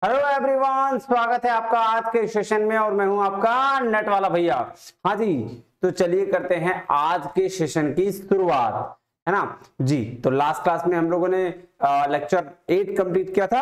Hello everyone, स्वागत है आपका आज के सेशन में और मैं हूं आपका नेट वाला भैया। हाँ जी, तो चलिए करते हैं आज के सेशन की शुरुआत, है ना जी। तो लास्ट क्लास में हम लोगों ने लेक्चर 8 कंप्लीट किया था।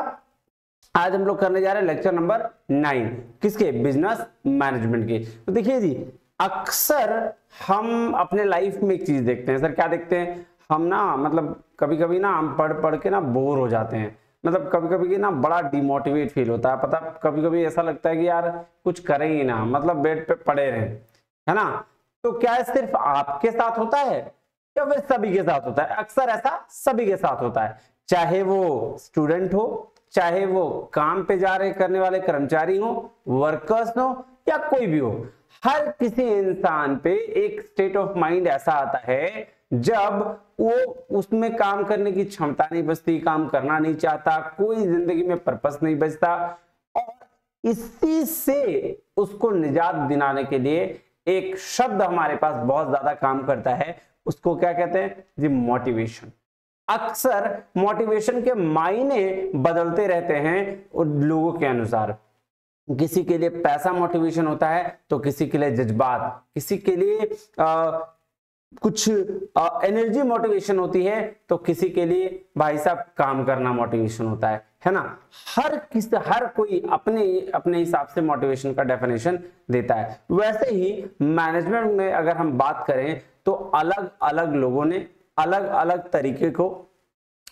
आज हम लोग करने जा रहे हैं लेक्चर नंबर 9, किसके? बिजनेस मैनेजमेंट के। तो देखिए जी, अक्सर हम अपने लाइफ में एक चीज देखते हैं। सर क्या देखते हैं हम ना, मतलब कभी कभी ना हम पढ़ पढ़ के ना बोर हो जाते हैं। मतलब कभी कभी ना बड़ा डिमोटिवेट फील होता है। पता, कभी कभी ऐसा लगता है कि यार कुछ करें ही ना, मतलब बेड पे पड़े रहें, है ना। तो क्या है, सिर्फ आपके साथ होता है या फिर सभी के साथ होता है? अक्सर ऐसा सभी के साथ होता है, चाहे वो स्टूडेंट हो, चाहे वो काम पे जा रहे करने वाले कर्मचारी हो, वर्कर्स हो, या कोई भी हो। हर किसी इंसान पे एक स्टेट ऑफ माइंड ऐसा आता है जब वो उसमें काम करने की क्षमता नहीं बचती, काम करना नहीं चाहता, कोई जिंदगी में पर्पस नहीं बचता, और इसी से उसको निजात दिलाने के लिए एक शब्द हमारे पास बहुत ज्यादा काम करता है। उसको क्या कहते हैं जी? मोटिवेशन। अक्सर मोटिवेशन के मायने बदलते रहते हैं उन लोगों के अनुसार। किसी के लिए पैसा मोटिवेशन होता है, तो किसी के लिए जज्बात, किसी के लिए कुछ एनर्जी मोटिवेशन होती है, तो किसी के लिए भाई साहब काम करना मोटिवेशन होता है ना। हर कोई अपने अपने हिसाब से मोटिवेशन का डेफिनेशन देता है। वैसे ही मैनेजमेंट में अगर हम बात करें तो अलग अलग लोगों ने अलग अलग तरीके को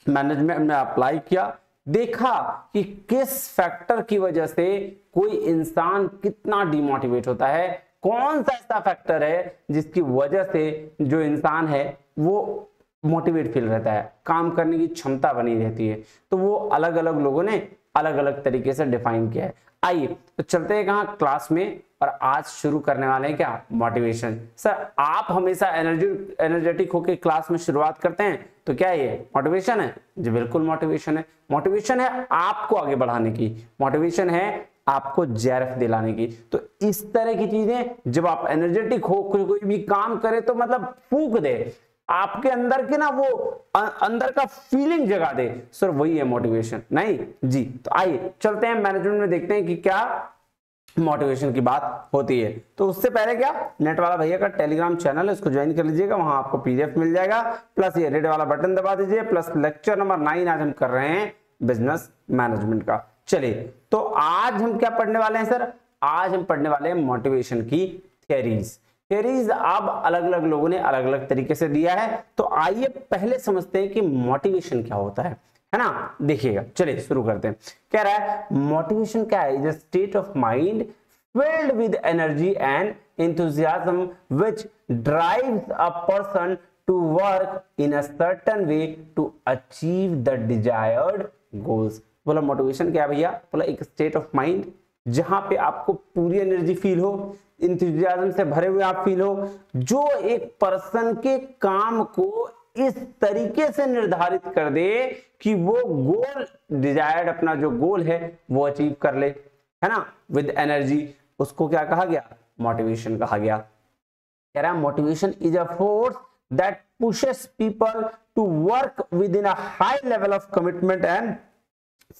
मैनेजमेंट में अप्लाई किया, देखा कि किस फैक्टर की वजह से कोई इंसान कितना डिमोटिवेट होता है, कौन सा ऐसा फैक्टर है जिसकी वजह से जो इंसान है वो मोटिवेट फील रहता है, काम करने की क्षमता बनी रहती है। तो वो अलग अलग लोगों ने अलग अलग तरीके से डिफाइन किया है। आइए तो चलते हैं कहां, क्लास में, और आज शुरू करने वाले हैं क्या? मोटिवेशन। सर आप हमेशा एनर्जेटिक होकर क्लास में शुरुआत करते हैं, तो क्या ये मोटिवेशन है? जी बिल्कुल मोटिवेशन है। मोटिवेशन है आपको आगे बढ़ाने की, मोटिवेशन है आपको जेआरएफ दिलाने की। तो इस तरह की चीजें जब आप एनर्जेटिक हो, कोई भी काम करे तो मतलब फूंक दे, आपके अंदर की ना वो अंदर का फीलिंग जगा दे, सर वही है मोटिवेशन, नहीं जी। तो आइए चलते हैं मैनेजमेंट में, देखते हैं कि क्या मोटिवेशन की बात होती है। तो उससे पहले क्या, नेट वाला भैया का टेलीग्राम चैनल है, उसको ज्वाइन कर लीजिएगा, वहां आपको पीडीएफ मिल जाएगा, प्लस ये रेड वाला बटन दबा दीजिए, प्लस लेक्चर नंबर 9 आज हम कर रहे हैं बिजनेस मैनेजमेंट का। चलिए तो आज हम क्या पढ़ने वाले हैं सर? आज हम पढ़ने वाले हैं मोटिवेशन की थियरीज अब अलग अलग लोगों ने अलग अलग तरीके से दिया है। तो आइए पहले समझते हैं कि मोटिवेशन क्या होता है ना। देखिएगा, चलिए शुरू करते हैं। कह रहा है मोटिवेशन क्या है? Is a state of mind filled with energy and enthusiasm which drives a person to work in a certain way to achieve the desired goals। बोला मोटिवेशन क्या है भैया? बोला एक स्टेट ऑफ माइंड जहां पे आपको पूरी एनर्जी फील हो, इंथुजियाज्म से भरे हुए आप फील हो, जो एक पर्सन के काम को इस तरीके से निर्धारित कर दे कि वो गोल, डिजायर्ड अपना जो गोल है वो अचीव कर ले, है ना, विद एनर्जी। उसको क्या कहा गया? मोटिवेशन कहा गया। कह रहा है motivation is a force that pushes people to work within a high level of commitment and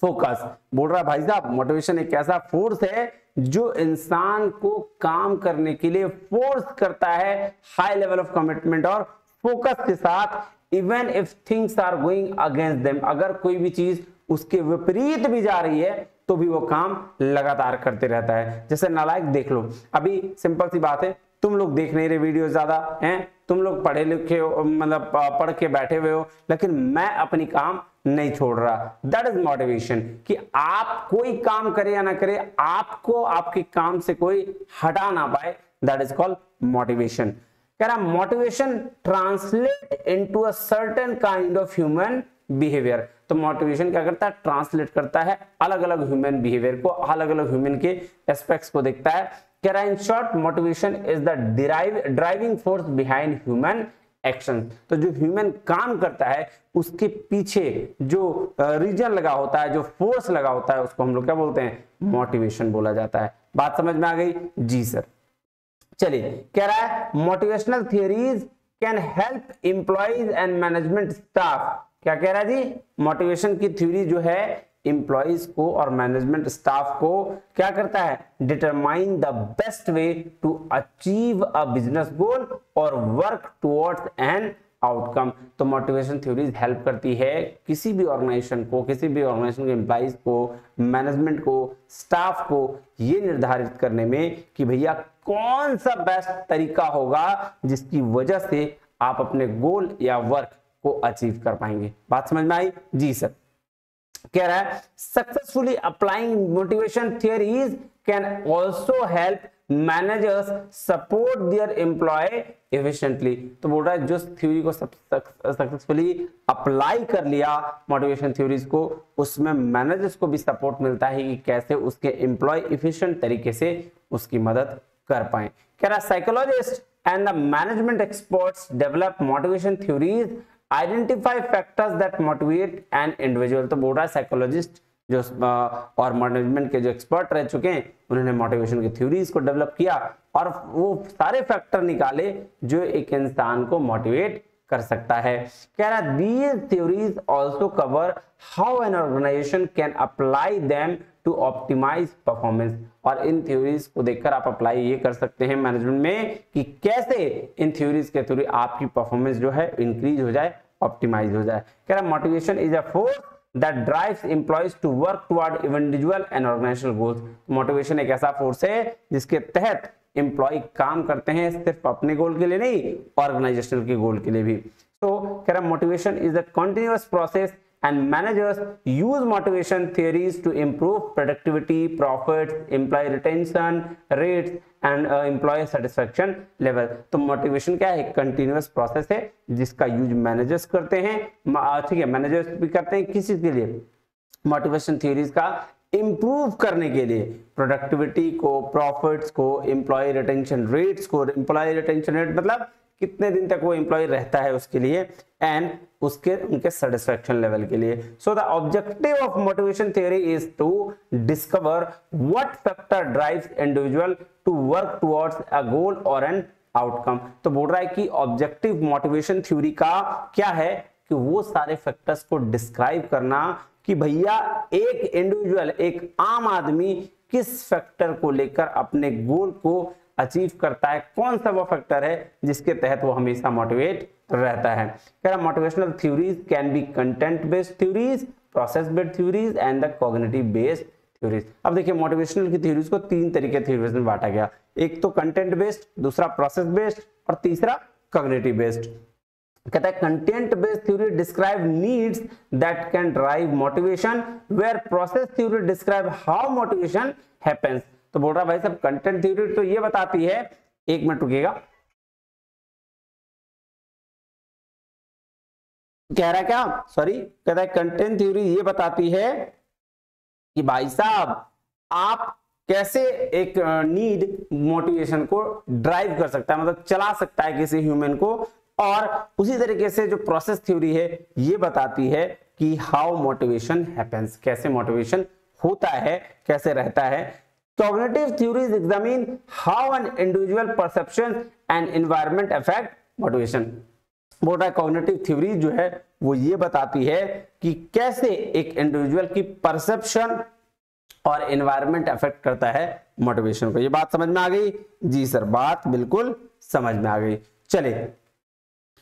focus. बोल रहा है भाई साहब मोटिवेशन एक ऐसा फोर्स है जो इंसान को काम करने के लिए फोर्स करता है हाई लेवल ऑफ कमिटमेंट और फोकस के साथ, even if things are going against them. अगर कोई भी चीज उसके विपरीत भी जा रही है तो भी वो काम लगातार करते रहता है। जैसे नालायक देख लो, अभी सिंपल सी बात है, तुम लोग देख नहीं रहे वीडियो ज्यादा हैं, तुम लोग पढ़े लिखे हो, मतलब पढ़ के बैठे हुए हो, लेकिन मैं अपनी काम नहीं छोड़ रहा। दैट इज मोटिवेशन, कि आप कोई काम करे या ना करे, आपको आपके काम से कोई हटा ना पाए। That is called motivation. कह रहा motivation translate into a certain kind of human behaviour. तो मोटिवेशन क्या करता है? ट्रांसलेट करता है अलग अलग ह्यूमन बिहेवियर को, अलग अलग ह्यूमन के एस्पेक्ट्स को देखता है। कह रहा है in short motivation is the driving force behind human action. तो जो ह्यूमन काम करता है उसके पीछे जो रीजन लगा होता है, जो फोर्स लगा होता है, उसको हम लोग क्या बोलते हैं? मोटिवेशन बोला जाता है। बात समझ में आ गई? जी सर। चलिए, कह रहा है motivational theories can help employees and management staff. क्या कह रहा है जी? मोटिवेशन की थ्योरी जो है एम्प्लॉइज को और मैनेजमेंट स्टाफ को क्या करता है, determine the best way to achieve a business goal और वर्क टुवर्ड्स एन आउटकम। तो मोटिवेशन थ्योरीज हेल्प करती है किसी भी ऑर्गेनाइजेशन को, किसी भी ऑर्गेनाइजेशन के एम्प्लॉइज को, मैनेजमेंट को, स्टाफ को ये निर्धारित करने में कि भैया कौन सा बेस्ट तरीका होगा जिसकी वजह से आप अपने गोल या वर्क को अचीव कर पाएंगे। बात समझ में आई? जी सर। कह रहा है successfully applying motivation theories can also help managers support their employee efficiently. तो बोल रहा है जो थ्योरी को सक्सेसफुली अप्लाई कर लिया मोटिवेशन थ्योरीज को, उसमें मैनेजर्स को भी सपोर्ट मिलता है कि कैसे उसके एम्प्लॉय एफिशिएंट तरीके से उसकी मदद कर पाए। कह रहा psychologist and the management experts develop motivation theories identify factors that motivate an individual. तो बोल रहा है साइकोलॉजिस्ट जो और मैनेजमेंट के जो एक्सपर्ट रह चुके हैं उन्होंने मोटिवेशन की थ्योरीज को डेवलप किया और वो सारे फैक्टर निकाले जो एक इंसान को मोटिवेट कर सकता है। कह रहा है these theories also cover how an organisation can apply them to optimise performance. और इन थ्योरीज को देखकर आप अप्लाई ये कर सकते हैं मैनेजमेंट में कि कैसे इन थ्योरीज के थ्रू आपकी परफॉर्मेंस जो है इंक्रीज हो जाए, ऑप्टिमाइज हो जाए। कह रहा motivation is a force that drives employees to work toward individual and organizational goals। Motivation एक ऐसा फोर्स है जिसके तहत एम्प्लॉय काम करते हैं सिर्फ अपने गोल के लिए नहीं, ऑर्गेनाइजेशनल के गोल के लिए भी। तो कह रहा motivation is a continuous process and managers use motivation theories to improve productivity, profits, employee retention rates and employee satisfaction level। तो मोटिवेशन क्या है, कंटिन्यूअस प्रोसेस है जिसका यूज मैनेजर्स करते हैं, ठीक है, मैनेजर्स भी करते हैं किसी के लिए, मोटिवेशन थ्योरीज का इंप्रूव करने के लिए, प्रोडक्टिविटी को, प्रॉफिट्स को, एम्प्लॉय रिटेंशन रेट्स को, एम्प्लॉय रिटेंशन रेट मतलब कितने दिन तक वो एम्प्लॉय रहता है उसके लिए, एंड उसके उनके सेटिस्फैक्शन लेवल के लिए। So the objective of motivation theory is to discover what factor drives individual to work towards a goal और एन आउटकम। तो बोल रहा है कि ऑब्जेक्टिव मोटिवेशन थ्योरी का क्या है कि वो सारे फैक्टर्स को डिस्क्राइब करना कि भैया एक इंडिविजुअल, एक आम आदमी किस फैक्टर को लेकर अपने गोल को अचीव करता है, कौन सा वो फैक्टर है जिसके तहत वो हमेशा मोटिवेट रहता है। कह रहा motivational theories can be content based theories, process based theories and the cognitive based theories. अब देखिए मोटिवेशनल की थ्योरीज को तीन तरीके थ्योरीज में बांटा गया, एक तो कंटेंट बेस्ड, दूसरा प्रोसेस बेस्ड और तीसरा कॉग्निटिव बेस्ड। कहता है content based theory describe needs that can drive motivation, where process theory describe how motivation happens. तो बोल रहा भाई साहब कंटेंट थ्योरी तो ये बताती है, एक मिनट रुकिएगा, कह रहा है क्या, सॉरी, कहता है कंटेंट थ्योरी ये बताती है कि भाई साहब आप कैसे एक नीड मोटिवेशन को ड्राइव कर सकता है, मतलब चला सकता है किसी ह्यूमन को, और उसी तरीके से जो प्रोसेस थ्योरी है ये बताती है कि हाउ मोटिवेशन हैपेंस, कैसे मोटिवेशन होता है, कैसे रहता है। Cognitive theories examine how an individual perception and environment affect motivation। बोल रहा है कॉग्निटिव थ्योरी जो है वो ये बताती है कि कैसे एक इंडिविजुअल की परसेप्शन और एनवायरनमेंट अफेक्ट करता है मोटिवेशन को। ये बात समझ में आ गई? जी सर, बात बिल्कुल समझ में आ गई। चले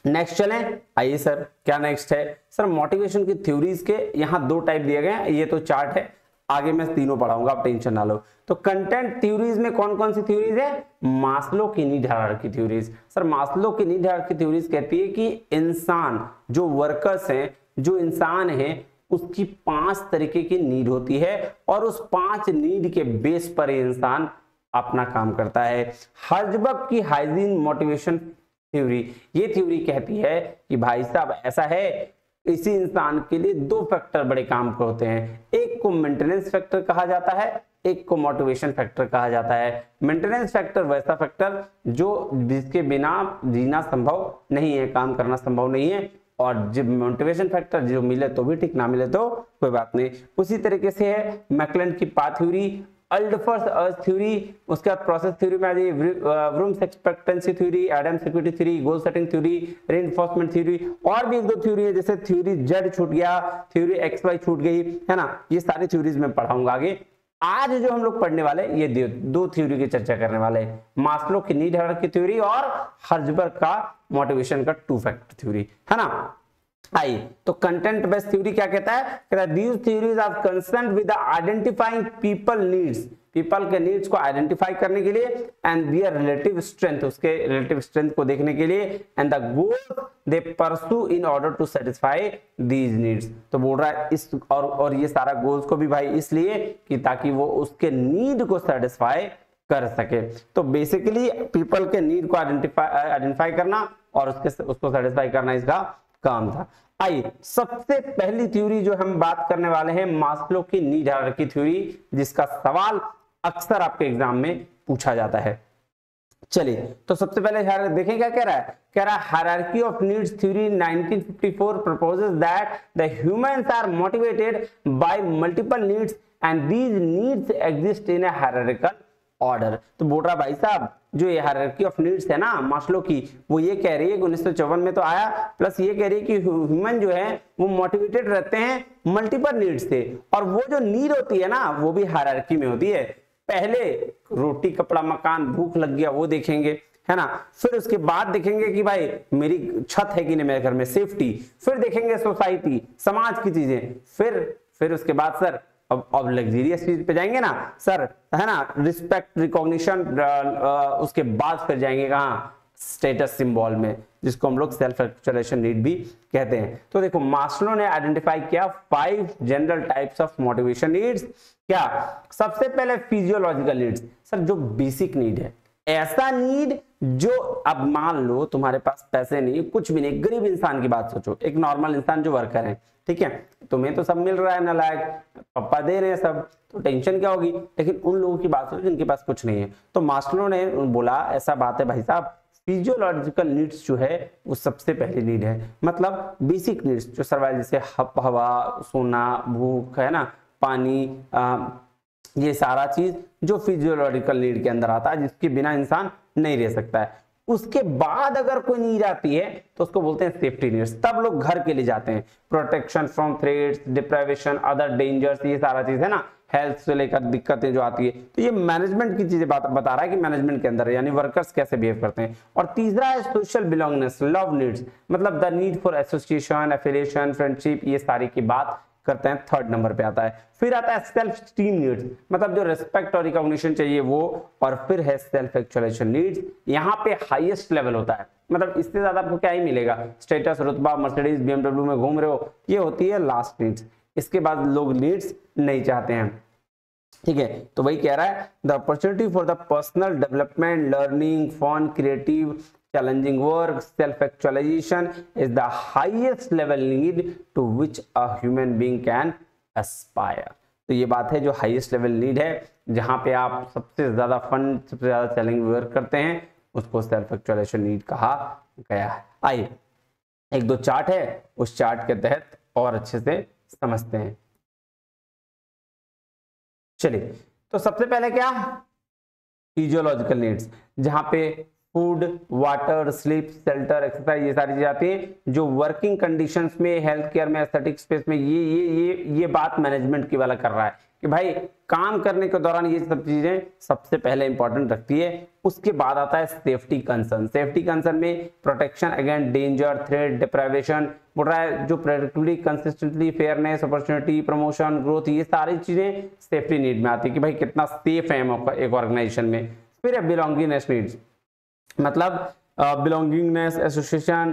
नेक्स्ट चलें, आइए सर क्या नेक्स्ट है सर। मोटिवेशन की थ्योरीज के यहाँ दो टाइप दिए गए हैं, ये तो चार्ट है, आगे मैं तीनों पढ़ाऊंगा, आप टेंशन ना लो। तो कंटेंट थ्योरीज में कौन कौन सी थ्योरीज है? मास्लो की need hierarchy theories. Sir Maslow की नीड हायरार्की थ्योरीज कहती है कि इंसान जो वर्कर्स हैं, जो इंसान है, उसकी 5 तरीके की नीड होती है और उस 5 नीड के बेस पर इंसान अपना काम करता है। हर्जबर्ग की हाइजीन मोटिवेशन थ्योरी, ये थ्योरी कहती है कि भाई साहब ऐसा है, इसी इंसान के लिए 2 फैक्टर बड़े काम के होते हैं, एक को मेंटेनेंस फैक्टर कहा जाता है, एक को मोटिवेशन फैक्टर कहा जाता है। मेंटेनेंस फैक्टर वैसा फैक्टर जो जिसके बिना जीना संभव नहीं है, काम करना संभव नहीं है, और जब मोटिवेशन फैक्टर जो मिले तो भी ठीक, ना मिले तो कोई बात नहीं। उसी तरीके से है मैकलेंड की पा थ्योरी अल्डफर्स अर्थ थ्योरी, उसके बाद प्रोसेस थ्योरी में आ जाइए Vroom's expectancy theory, Adams equity theory, goal setting theory, reinforcement theory, और भी एक दो थ्योरी है जैसे थ्योरी जेड छूट गया, थ्योरी एक्स वाई छूट गई है ना, ये सारी थ्योरीज में पढ़ाऊंगा आगे। आज जो हम लोग पढ़ने वाले ये दो थ्योरी की चर्चा करने वाले हैं, मास्लो की नीड हायरार्की थ्योरी और हर्जबर्ग का मोटिवेशन का टू फैक्टर थ्योरी, है ना। आई तो कंटेंट बेस्ड थ्योरी क्या कहता है, these theories are concerned with identifying people needs, people के नीड्स को आइडेंटिफाई करने के लिए, एंड दियर रिलेटिव स्ट्रेंथ, उसके रिलेटिव स्ट्रेंथ को देखने के लिए, and the goals they pursue in order to satisfy these needs. तो बोल रहा है इस और ये सारा गोल्स को भी भाई इसलिए कि ताकि वो उसके नीड को सेटिस्फाई कर सके। तो बेसिकली पीपल के नीड को आइडेंटिफाई करना और उसको सेटिस्फाई करना इसका काम था। आइए सबसे पहली थ्योरी जो हम बात करने वाले हैं मास्लो की नीड हायरार्की थ्योरी, जिसका सवाल अक्सर आपके एग्जाम में पूछा जाता है। चलिए तो सबसे पहले देखें क्या कह रहा है, कह रहा है hierarchy of needs theory 1954 proposes that the humans are motivated by multiple needs and these needs exist in a hierarchical order. तो बोल रहा भाई साहब जो ये हायरार्की ऑफ नीड्स है ना मास्लो की, वो ये कह रही है 1954 में तो आया, प्लस ये कह रही है कि ह्यूमन जो है वो मोटिवेटेड रहते हैं मल्टीपल नीड्स से, और वो जो नीड होती है ना वो भी हायरार्की में होती है। पहले रोटी कपड़ा मकान भूख लग गया वो देखेंगे, है ना, फिर उसके बाद देखेंगे कि भाई मेरी छत है कि नहीं मेरे घर में, सेफ्टी, फिर देखेंगे सोसाइटी समाज की चीजें, फिर उसके बाद सर अब लग्जरियस चीज पे जाएंगे ना सर, है ना, रिस्पेक्ट रिकॉग्निशन, उसके बाद फिर जाएंगे कहाँ स्टेटस सिंबल में, जिसको हम लोग सेल्फ एक्चुअलाइजेशन नीड भी कहते हैं। तो देखो मास्लो ने आइडेंटिफाई किया 5 general types of motivation needs. क्या सबसे पहले फिजियोलॉजिकल नीड्स, सर जो बेसिक नीड है, ऐसा नीड जो अब मान लो तुम्हारे पास पैसे नहीं कुछ भी नहीं, गरीब इंसान की बात सोचो, एक नॉर्मल इंसान जो वर्कर है, ठीक है, तुम्हें तो सब मिल रहा है नालायक, पापा दे रहे हैं सब, तो टेंशन क्या होगी, लेकिन उन लोगों की बात सोचो जिनके पास कुछ नहीं है। तो मास्लो ने बोला ऐसा बात है भाई साहब, फिजियोलॉजिकल नीड्स जो है वो सबसे पहली नीड है, मतलब बेसिक नीड्स जो सर्वाइवल, जैसे हवा, सोना, भूख, है ना, पानी, ये सारा चीज जो फिजियोलॉजिकल नीड के अंदर आता है, जिसके बिना इंसान नहीं रह सकता है। उसके बाद अगर कोई नीड आती है तो उसको बोलते हैं सेफ्टी नीड्स, तब लोग घर के लिए जाते हैं, protection from threats, deprivation, other dangers, ये सारा चीज है ना, हेल्थ से लेकर दिक्कतें जो आती है, तो ये मैनेजमेंट की चीजें बता रहा है कि मैनेजमेंट के अंदर यानी वर्कर्स कैसे बिहेव करते हैं। और तीसरा है सोशल बिलोंगिंगनेस, लव नीड्स, मतलब the need for association, affiliation, friendship, ये सारी की बात करते हैं, थर्ड नंबर पे आता है। फिर आता है सेल्फ स्टीम नीड्स, मतलब जो रिस्पेक्ट और रिकॉग्निशन चाहिए वो, और फिर है सेल्फ एक्चुअलाइजेशन नीड्स, यहाँ पे हाईएस्ट लेवल होता है, मतलब इससे ज्यादा आपको क्या ही मिलेगा, स्टेटस, रुतबा, मर्सिडीज, बीएमडब्ल्यू में घूम रहे हो, ये होती है लास्ट नीड्स, इसके बाद लोग नीड्स नहीं चाहते हैं, ठीक है। तो वही कह रहा है the opportunity for the personal development, learning, fun, creative, challenging work, self-actualization is the highest level need to which a human being can aspire। तो ये बात है जो हाईएस्ट लेवल नीड है, जहां पे आप सबसे ज्यादा फन, सबसे ज्यादा चैलेंजिंग वर्क करते हैं, उसको सेल्फ एक्चुअलाइजेशन नीड कहा गया है। आइए एक दो चार्ट है, उस चार्ट के तहत और अच्छे से समझते हैं। चलिए तो सबसे पहले क्या, फिजियोलॉजिकल नीड्स, जहां पे food, water, sleep, shelter, exercise, ये सारी चीजें आती है, जो वर्किंग कंडीशंस में, हेल्थ केयर में, एस्थेटिक स्पेस में, ये बात मैनेजमेंट की वाला कर रहा है कि भाई काम करने के दौरान ये सब चीजें सबसे पहले इंपॉर्टेंट रखती है। उसके बाद आता है सेफ्टी कंसर्न, सेफ्टी कंसर्न में protection against danger, threat, deprivation, बोल रहा है जो predictively, consistently, fairness, opportunity, promotion, growth, ये सारी चीजें सेफ्टी नीड में आती है कि भाई कितना सेफ है एक ऑर्गेनाइजेशन में। फिर है बिलोंगिंगनेस नीड्स, मतलब बिलोंगिंगनेस, एसोसिएशन,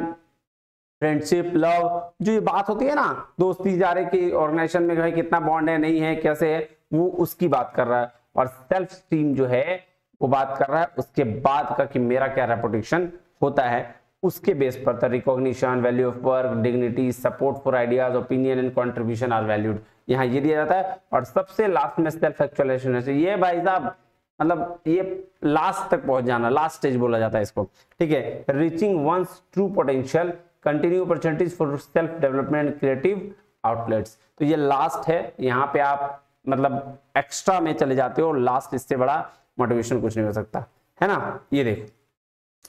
फ्रेंडशिप, लव, जो ये बात होती है ना, दोस्ती जा रहे कि ऑर्गेनाइजेशन में भाई कितना बॉन्ड है, नहीं है, कैसे है, वो उसकी बात कर रहा है। और सेल्फ स्टीम जो है वो बात कर रहा है उसके बाद का कि मेरा क्या रेपुटेशन होता है, उसके बेस पर था recognition, value of work, dignity, support for ideas, opinion and contribution are valued, यहाँ ये दिया जाता है। और सबसे लास्ट में सेल्फ एक्चुअलाइजेशन है, ये भाई साहब मतलब ये लास्ट तक पहुंच जाना, लास्ट स्टेज बोला जाता है इसको, ठीक है। Reaching one's true potential, continue opportunities for self development, creative outlets, तो ये लास्ट है। यहाँ पे आप मतलब एक्स्ट्रा में चले जाते हो, लास्ट इससे बड़ा मोटिवेशन कुछ नहीं हो सकता, है ना। ये देखो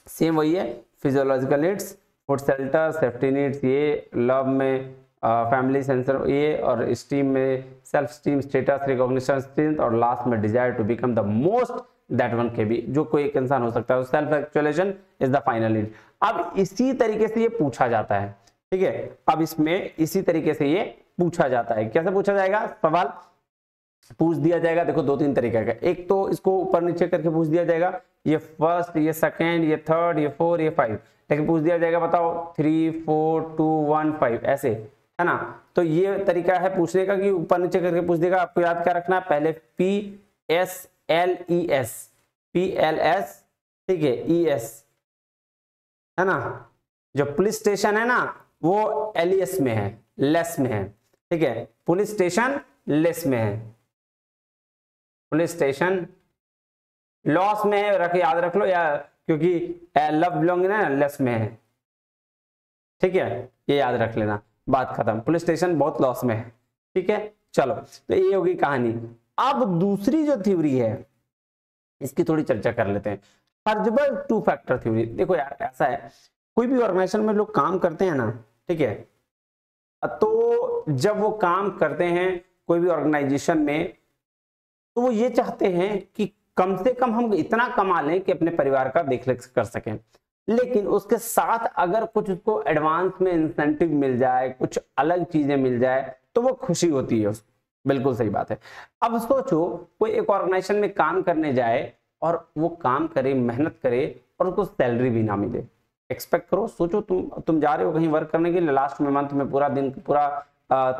सेम वही है, physiological needs, food shelter, safety needs, ये लव में फैमिली सेंसर ये, और स्टीम में self esteem, status, recognition, strength, और लास्ट में desire to become the most that one can be, जो कोई एक इंसान हो सकता है। Self actualisation is the final need. अब इसी तरीके से ये पूछा जाता है, ठीक है। अब इसमें इसी तरीके से ये पूछा जाता है। कैसे पूछा जाएगा, सवाल पूछ दिया जाएगा, देखो दो तीन तरीके का, एक तो इसको ऊपर नीचे करके पूछ दिया जाएगा, ये फर्स्ट, ये सेकंड, ये थर्ड, ये 4, ये 5, लेकिन पूछ दिया जाएगा बताओ 3 4 2 1 5 ऐसे, है ना। तो ये तरीका है पूछने का कि ऊपर नीचे करके पूछ देगा। आपको याद क्या रखना है, पहले PSLES, PLS, ठीक है, ES, है ना। जो पुलिस स्टेशन है ना वो LES में है, लेस में है, ठीक है। पुलिस स्टेशन लेस में है, पुलिस स्टेशन लॉस में है, रख याद रख लो, या क्योंकि लव बिलोंग ना लेस में है, ठीक है, ये याद रख लेना, बात खत्म। पुलिस स्टेशन बहुत लॉस में है, ठीक है। चलो तो ये होगी कहानी। अब दूसरी जो थ्योरी है इसकी थोड़ी चर्चा कर लेते हैं, हर्जबर्ग टू फैक्टर थ्योरी। देखो यार ऐसा है, कोई भी ऑर्गेनाइजेशन में लोग काम करते हैं ना, ठीक है, तो जब वो काम करते हैं कोई भी ऑर्गेनाइजेशन में, तो वो ये चाहते हैं कि कम से कम हम इतना कमा लें कि अपने परिवार का देखरेख कर सकें, लेकिन उसके साथ अगर कुछ उसको एडवांस में इंसेंटिव मिल जाए, कुछ अलग चीजें मिल जाए, तो वो खुशी होती है उसको। बिल्कुल सही बात है। अब सोचो कोई एक ऑर्गेनाइजेशन में काम करने जाए और वो काम करे, मेहनत करे और उसको सैलरी भी ना मिले। एक्सपेक्ट करो, सोचो तुम जा रहे हो कहीं वर्क करने के लिए, लास्ट में मंथ में पूरा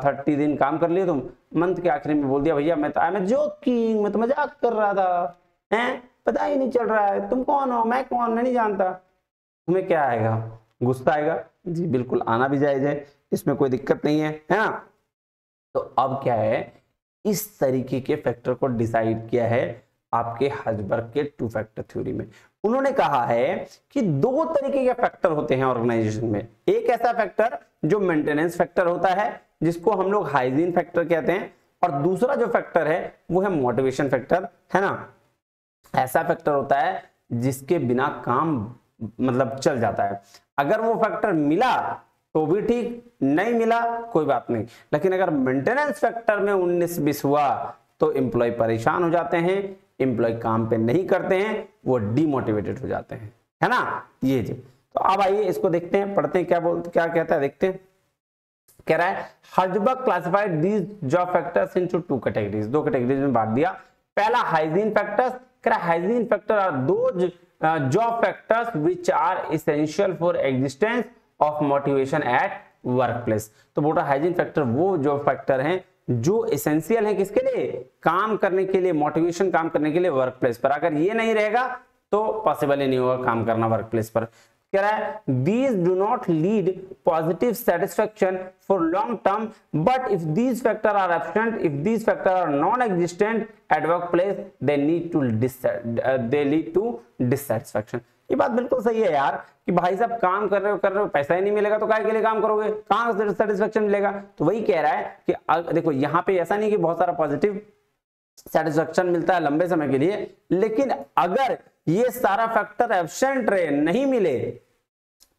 30 दिन काम कर लिए तुम, मंथ के आखिरी में बोल दिया भैया मैं तो जोकिंग, मैं तो मजाक कर रहा था, हैं पता ही नहीं चल रहा है, तुम कौन हो, मैं कौन, मैं नहीं जानता। तुम्हें क्या आएगा, गुस्सा आएगा जी, बिल्कुल आना भी जायज है, इसमें कोई दिक्कत नहीं है ना। तो अब क्या है, इस तरीके के फैक्टर को डिसाइड किया है आपके हर्जबर्ग के टू फैक्टर थ्योरी में। उन्होंने कहा है कि दो तरीके के फैक्टर होते हैं ऑर्गेनाइजेशन में। एक ऐसा फैक्टर जो मेंटेनेंस फैक्टर होता है जिसको हम लोग हाइजीन फैक्टर कहते हैं, और दूसरा जो फैक्टर है वो है मोटिवेशन फैक्टर, है ना। ऐसा फैक्टर होता है जिसके बिना काम मतलब चल जाता है। अगर वो फैक्टर मिला तो भी ठीक, नहीं मिला कोई बात नहीं, लेकिन अगर मेंटेनेंस फैक्टर में 19-20 हुआ तो एम्प्लॉय परेशान हो जाते हैं, एम्प्लॉय काम पे नहीं करते हैं, वो डीमोटिवेटेड हो जाते हैं, है ना। ये जी, तो अब आइए इसको देखते हैं, पढ़ते हैं क्या कहता है, देखते हैं। कह रहा है Herzberg classified these job factors into two categories, दो कैटेगरीज में बांट दिया। पहला हाइजीन फैक्टर्स, कह रहा है hygiene factor are those job factors which are essential for existence of motivation at workplace. तो बोला हाइजीन फैक्टर वो जॉब फैक्टर हैं जो एसेंशियल है किसके लिए, काम करने के लिए, मोटिवेशन काम करने के लिए वर्क प्लेस पर। अगर ये नहीं रहेगा तो पॉसिबल ही नहीं होगा काम करना वर्क प्लेस पर। कह रहा है these do not lead positive satisfaction for long term, but if these factors are absent, if these factors are non-existent at workplace, they lead to dissatisfaction। ये बात बिल्कुल सही है यार कि भाई साहब काम कर रहे हो पैसा ही नहीं मिलेगा तो काय के लिए काम करोगे, कहां से सेटिस्फेक्शन मिलेगा। तो वही कह रहा है कि देखो यहाँ पे ऐसा नहीं कि बहुत सारा पॉजिटिव सेटिस्फेक्शन मिलता है लंबे समय के लिए, लेकिन अगर ये सारा फैक्टर एब्सेंट रहे, नहीं मिले,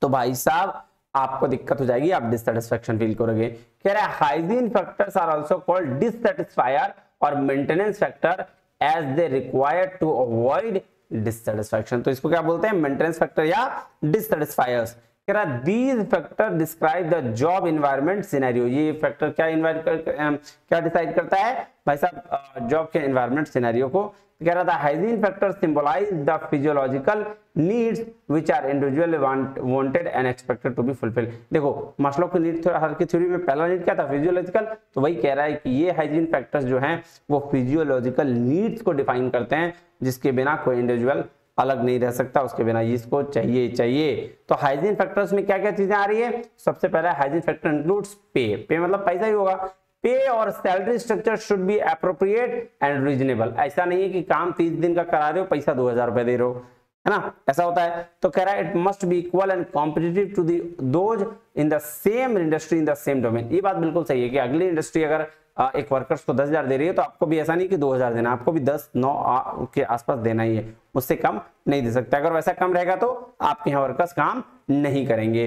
तो भाई साहब आपको दिक्कत हो जाएगी, आप डिससेटिस्फेक्शन फील करोगे। कह रहा है hygiene factors are also called dissatisfier और maintenance factor as they required to avoid dissatisfaction. तो इसको क्या बोलते हैं, मेंटेनेंस फैक्टर या डिससेटिस्फायर्स। कह रहा है these factor describe the job environment scenario. ये फैक्टर क्या डिसाइड करता है भाई साहब, जॉब के एनवायरनमेंट सिनेरियो को। कह रहा था hygiene factor symbolise the physiological needs which are individually wanted and expected to be fulfil. देखो मास्लो की नीड हर की थ्योरी में पहला नीड क्या था, फिजियोलॉजिकल। तो वही कह रहा है कि ये हाइजीन फैक्टर्स जो हैं वो फिजियोलॉजिकल नीड्स को डिफाइन करते हैं, जिसके बिना कोई इंडिविजुअल अलग नहीं रह सकता, उसके बिना इसको चाहिए। तो हाइजीन फैक्टर्स में क्या क्या चीजें आ रही है, सबसे पहला हाइजीन फैक्टर इंक्लूड्स पे मतलब पैसा ही होगा। पे और salary structure should be appropriate and reasonable. ऐसा नहीं है कि काम 30 दिन का करा रहे हो, पैसा 2000 रुपए दे रहे हो, है ना, ऐसा होता है। तो कह रहा है it must be equal and competitive to those in the same industry in the same domain. ये बात बिल्कुल सही है कि अगली इंडस्ट्री अगर एक वर्कर्स को 10,000 दे रही है तो आपको भी ऐसा नहीं कि 2,000 देना, आपको भी 10-9 के आसपास देना ही है, उससे कम नहीं दे सकते। अगर वैसा कम रहेगा तो आपके यहाँ वर्कर्स काम नहीं करेंगे।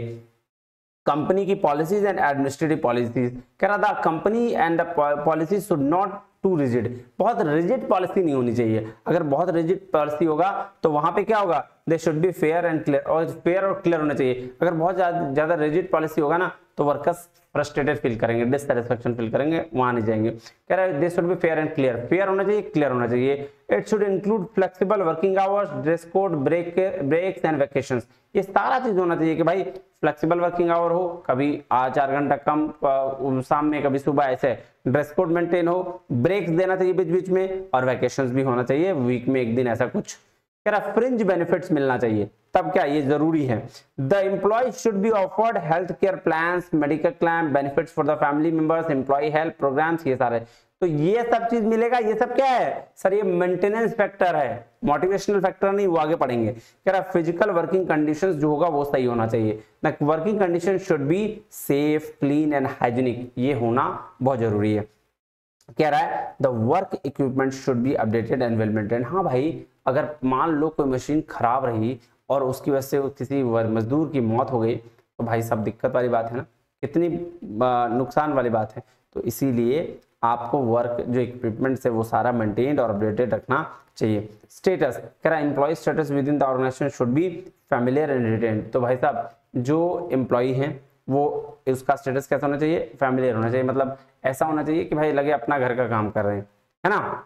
कंपनी की पॉलिसीज एंड एडमिनिस्ट्रेटिव पॉलिसीज, कह रहा था company and the policy should not to rigid, बहुत रिजिड पॉलिसी नहीं होनी चाहिए। अगर बहुत रिजिड पॉलिसी होगा तो वहां पे क्या होगा, दे should be fair and clear, और फेयर और क्लियर होना चाहिए। अगर बहुत ज्यादा रिजिड पॉलिसी होगा ना तो वर्कर्स फ्रस्ट्रेटेड फील करेंगे, डिससैटिस्फैक्शन फील करेंगे, वहां नहीं जाएंगे। कह रहा है they should be fair and clear, fair होना चाहिए, क्लियर होना चाहिए। It should include flexible working hours, dress code, breaks and vacations, ये सारा चीज होना चाहिए कि भाई फ्लेक्सिबल वर्किंग आवर हो, कभी 4 घंटा कम शाम में, कभी सुबह, ऐसे ड्रेस कोड मेंटेन हो, ब्रेक्स देना चाहिए बीच बीच में, और वैकेशंस भी होना चाहिए, वीक में एक दिन ऐसा कुछ। कह रहा फ्रिंज बेनिफिट्स मिलना चाहिए, तब क्या ये जरूरी है। The employee should be offered health care plans, medical claim, benefits for the family members, employee health programmes, ये सारे, तो ये सब चीज मिलेगा। ये सब क्या है सर, ये मेंटेनेंस फैक्टर है, मोटिवेशनल फैक्टर नहीं, वो आगे पढ़ेंगे। कह रहा फिजिकल वर्किंग कंडीशंस जो होगा वो सही होना चाहिए, the working condition should be safe, clean and hygienic, ये होना बहुत जरूरी है। कह रहा है the work equipment should be updated and well maintain. हाँ भाई, अगर मान लो कोई मशीन खराब रही और उसकी वजह से किसी मजदूर की मौत हो गई तो भाई सब दिक्कत वाली बात है ना, कितनी नुकसान वाली बात है। तो इसीलिए आपको वर्क जो इक्विपमेंट है वो सारा मेंटेन्ड और अपडेटेड रखना चाहिए। स्टेटस, कह रहा है employee status within the organisation should be familiar and retained. तो भाई साहब जो एम्प्लॉय हैं वो उसका स्टेटस कैसा होना चाहिए, फैमिलियर होना चाहिए, मतलब ऐसा होना चाहिए कि भाई लगे अपना घर का काम कर रहे हैं, है ना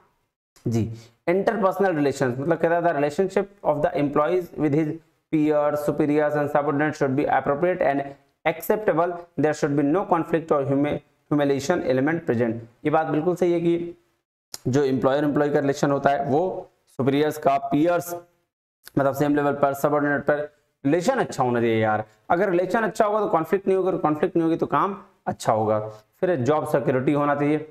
जी। इंटरपर्सनल रिलेशंस, मतलब कहता था relationship of the employees with his peers, superiors and subordinate should be appropriate and acceptable, there should be no conflict और ह्यूमिलिएशन एलिमेंट प्रेजेंट। ये बात बिल्कुल सही है कि जो एम्प्लॉयर एम्प्लॉय का रिलेशन होता है वो सुपीरियर्स का, पीयर्स मतलब सेम लेवल पर, सबऑर्डिनेट पर रिलेशन अच्छा होना चाहिए यार। अगर रिलेशन अच्छा होगा तो कॉन्फ्लिक्ट नहीं होगा, कॉन्फ्लिक्ट नहीं होगी तो काम अच्छा होगा। फिर जॉब सिक्योरिटी होना चाहिए,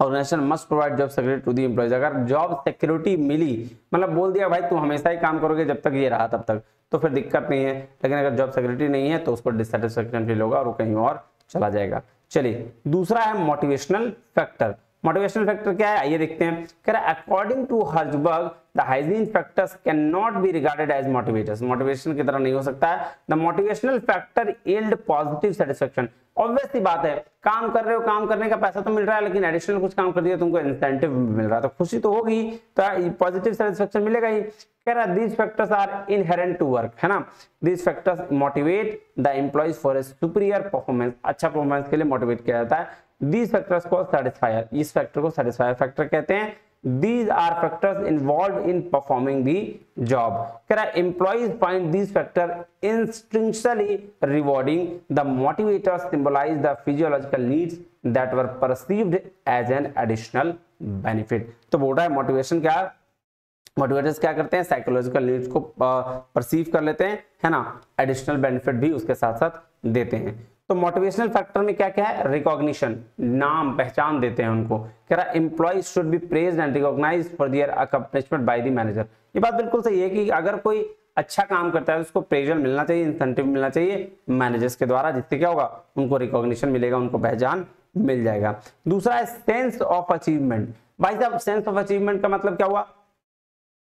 organisation must provide job security to the employees. अगर जॉब सिक्योरिटी मिली, मतलब बोल दिया भाई तुम हमेशा ही काम करोगे जब तक ये रहा तब तक, तो फिर दिक्कत नहीं है। लेकिन अगर जॉब सिक्योरिटी नहीं है तो उसको डिससैटिस्फैक्शन फील होगा और वो कहीं और चला जाएगा। चलिए दूसरा है मोटिवेशनल फैक्टर। मोटिवेशनल फैक्टर क्या है आइए देखते हैं। कह रहा है according to Herzberg the hygiene factors can not be regarded as motivators, motivation की तरह नहीं हो सकता है। The motivational factor yield positive satisfaction. Obvious सी बात है, काम कर रहे हो, काम करने का पैसा तो मिल रहा है, लेकिन एडिशनल कुछ काम कर दिया तुमको इंसेंटिव मिल रहा है तो खुशी तो होगी, तो पॉजिटिव सेटिस्फैक्शन मिलेगा ही। कह रहा है these factors are inherent to work, है ना, these factors motivate the employees for a superior performance, अच्छा परफॉर्मेंस के लिए मोटिवेट किया जाता है। These factors को satisfier, इस फैक्टर को satisfier फैक्टर कहते हैं। These are factors involved in performing the job. कह रहा है employees find these factors intrinsically rewarding. The motivators symbolize the physiological needs that were perceived as an additional benefit. तो बोल रहा है मोटिवेशन क्या, मोटिवेटर्स क्या करते हैं, साइकोलॉजिकल नीड्स को परसीव कर लेते हैं, है ना, एडिशनल बेनिफिट भी उसके साथ साथ देते हैं। तो मोटिवेशनल फैक्टर में क्या क्या है, रिकॉग्निशन, नाम पहचान देते हैं उनको। कह रहा है employees should be praised and recognised for their accomplishment by the manager. ये बात बिल्कुल सही है कि अगर कोई अच्छा काम करता है तो उसको प्रेजर मिलना चाहिए, इंसेंटिव मिलना चाहिए मैनेजर्स के द्वारा, जिससे क्या होगा उनको रिकॉग्निशन मिलेगा, उनको पहचान मिल जाएगा। दूसरा है सेंस ऑफ अचीवमेंट। भाई साहब सेंस ऑफ अचीवमेंट का मतलब क्या हुआ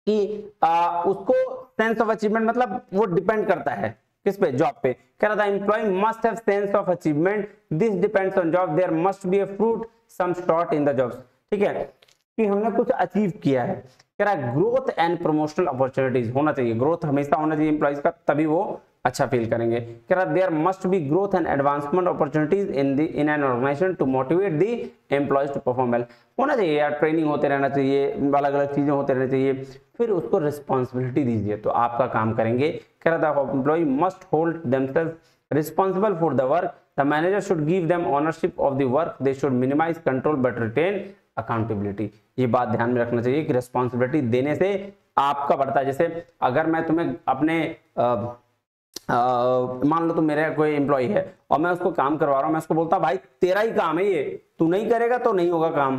कि उसको सेंस ऑफ अचीवमेंट मतलब वो डिपेंड करता है किस पे, जॉब पे। कह रहा था employee must have sense of achievement, this depends on job, there must be a fruit some sort in the jobs. ठीक है कि हमने कुछ अचीव किया है। कह रहा है ग्रोथ एंड प्रमोशनल अपॉर्चुनिटीज होना चाहिए, ग्रोथ हमेशा होना चाहिए एम्प्लॉइज का, तभी वो अच्छा फील करेंगे। कह रहा there must be growth and advancement opportunities in an organisation to motivate the employees to perform well. होना चाहिए यार, ट्रेनिंग होते रहना चाहिए, अलग अलग चीजें होते रहना चाहिए, फिर उसको रिस्पॉन्सिबिलिटी दीजिए तो आपका काम करेंगे। कह रहा था employee must hold themselves responsible for the work, the manager should give them ownership of the work, they should minimise control but retain accountability. ये बात ध्यान में रखना चाहिए कि रिस्पॉन्सिबिलिटी देने से आपका बढ़ता है। जैसे अगर मैं तुम्हें अपने मान लो तुम मेरा कोई एम्प्लॉय है और मैं उसको काम करवा रहा हूं, मैं उसको बोलता भाई तेरा ही काम है ये, तू नहीं करेगा तो नहीं होगा काम,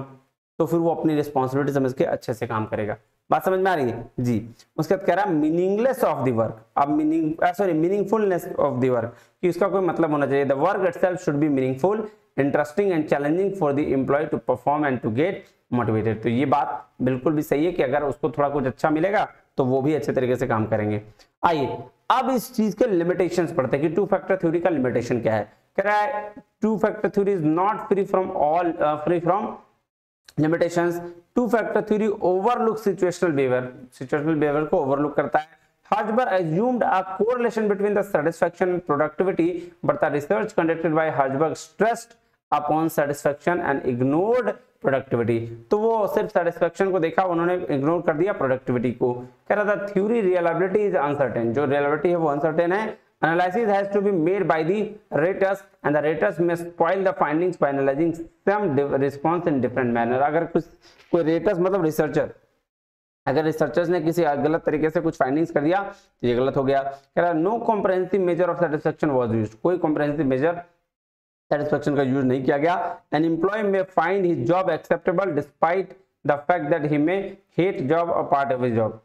तो फिर वो अपनी रिस्पॉन्सिबिलिटी समझ के अच्छे से काम करेगा। बात समझ में आ रही है जी। उसके बाद कह रहा है मीनिंगलेस ऑफ द वर्क, अब मीनिंगफुलनेस ऑफ द वर्क कि उसका कोई मतलब होना चाहिए। The work itself should be meaningful, interesting and challenging for the employee to perform and to get motivated. तो ये बात बिल्कुल भी सही है कि अगर उसको थोड़ा कुछ अच्छा मिलेगा तो वो भी अच्छे तरीके से काम करेंगे। आइए अब इस चीज के लिमिटेशंस पढ़ते हैं कि टू फैक्टर थ्योरी का लिमिटेशन क्या है। कह रहा है two factor theory is not free from limitations. Two factor theory overlook situational behaviour को ओवरलुक करता है। Herzberg assumed a correlation between the satisfaction and productivity, but the research conducted by Herzberg stressed upon satisfaction and ignored productivity। तो वो सिर्फ satisfaction को देखा, उन्होंने ignore कर दिया productivity को। कह रहा था theory reliability is uncertain, जो reliability है वो uncertain है। Analysis has to be made by the raters and the raters may spoil the findings by analyzing some response in different manner। अगर कोई raters मतलब रिसर्चर, अगर रिसर्चर्स ने किसी गलत तरीके से कुछ फाइंडिंग्स कर दिया तो ये गलत हो गया। कह रहा no comprehensive measure of satisfaction was used, कोई कॉम्प्रिहेंसिव मेजर सेटिस्फैक्शन का यूज नहीं किया गया। An employee may find his job acceptable despite the fact that he may hate job or part of his job.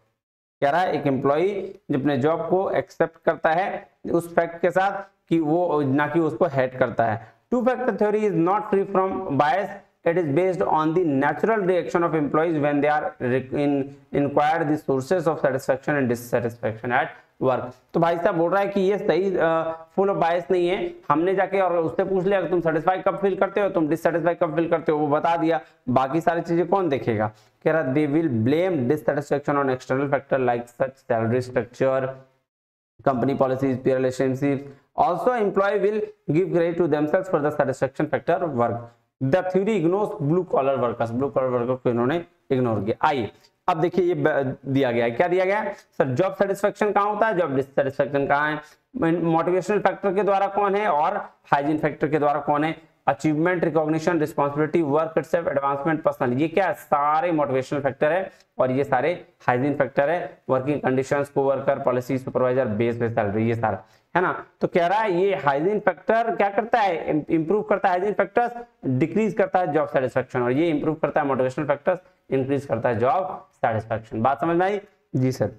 कह रहा है एक employ जो अपने जॉब को एक्सेप्ट करता है उस फैक्ट के साथ कि वो ना कि उसको हेट करता है। Two factor theory is not free from bias, it is based on the natural reaction of employees when they are inquire the sources of satisfaction and dissatisfaction at work। तो भाई साहब बोल रहा है कि ये सही फुल ऑफ बायस नहीं है, हमने जाके और उससे पूछ लिया तुम सेटिस्फाई कब फील करते हो, तुम डिससेटिस्फाई कब फील करते हो, वो बता दिया, बाकी सारी चीजें कौन देखेगा। कह रहा they will blame dissatisfaction on external factor like such salary structure, company policies, peer relationships। Also employee will give credit to themselves for the satisfaction factor of work। The theory ignores blue collar workers, blue collar workers को इन्होंने ignore किया। आइए अब देखिए ये दिया गया है, क्या दिया गया है सर, जॉब सेटिस्फेक्शन कहाँ होता है, जॉब डिससेटिस्फेक्शन कहाँ है, मोटिवेशनल फैक्टर के द्वारा कौन है और हाइजीन फैक्टर के द्वारा कौन है, achievement, recognition, responsibility, work itself, advancement, personal, ये क्या है सारे मोटिवेशनल फैक्टर है और ये सारे हाइजीन फैक्टर है, working conditions, co-worker, policy, supervisor, base पे सैलरी, ये सारा है ना। तो कह रहा है ये हाइजीन फैक्टर क्या करता है, इंप्रूव करता है, हाइजीन फैक्टर्स डिक्रीज करता है जॉब सेटिस्फेक्शन और ये इंप्रूव करता है मोटिवेशनल फैक्टर्स इंक्रीज करता है जॉब सेटिस्फेक्शन। बात समझ में आई जी सर।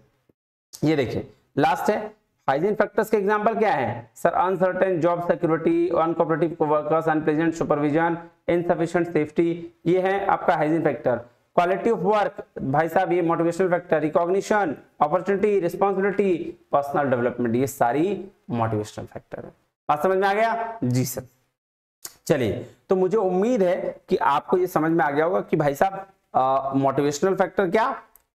ये देखिए लास्ट है हाइजीन फैक्टर्स के एग्जांपल क्या है sir, uncertain job security, uncooperative coworkers, unpleasant supervision, insufficient safety, ये है आपका hygiene factor. Quality of work भाई साहब ये motivational factor, recognition, opportunity, responsibility, personal development, ये सारी मोटिवेशनल फैक्टर है। बात समझ में आ गया जी सर। चलिए तो मुझे उम्मीद है कि आपको ये समझ में आ गया होगा कि भाई साहब मोटिवेशनल फैक्टर क्या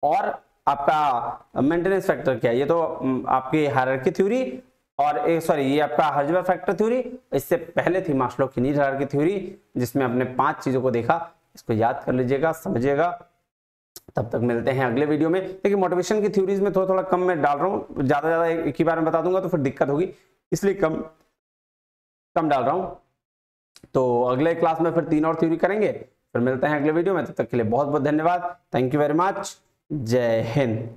और आपका मेंटेनेंस फैक्टर क्या है। ये तो आपकी हायरार्की थ्योरी और ये आपका हर्जबर्ग फैक्टर थ्योरी, इससे पहले थी मास्लो की नीड हायरार्की थ्योरी जिसमें आपने 5 चीजों को देखा। इसको याद कर लीजिएगा, समझिएगा। तब तक मिलते हैं अगले वीडियो में। देखिए मोटिवेशन की थ्योरीज में थोड़ा कम मैं डाल रहा हूँ, ज्यादा एक ही बार में बता दूंगा तो फिर दिक्कत होगी, इसलिए कम डाल रहा हूँ। तो अगले क्लास में फिर 3 और थ्योरी करेंगे। फिर मिलते हैं अगले वीडियो में, तब तक के लिए बहुत बहुत धन्यवाद। Thank you very much. जय हिंद।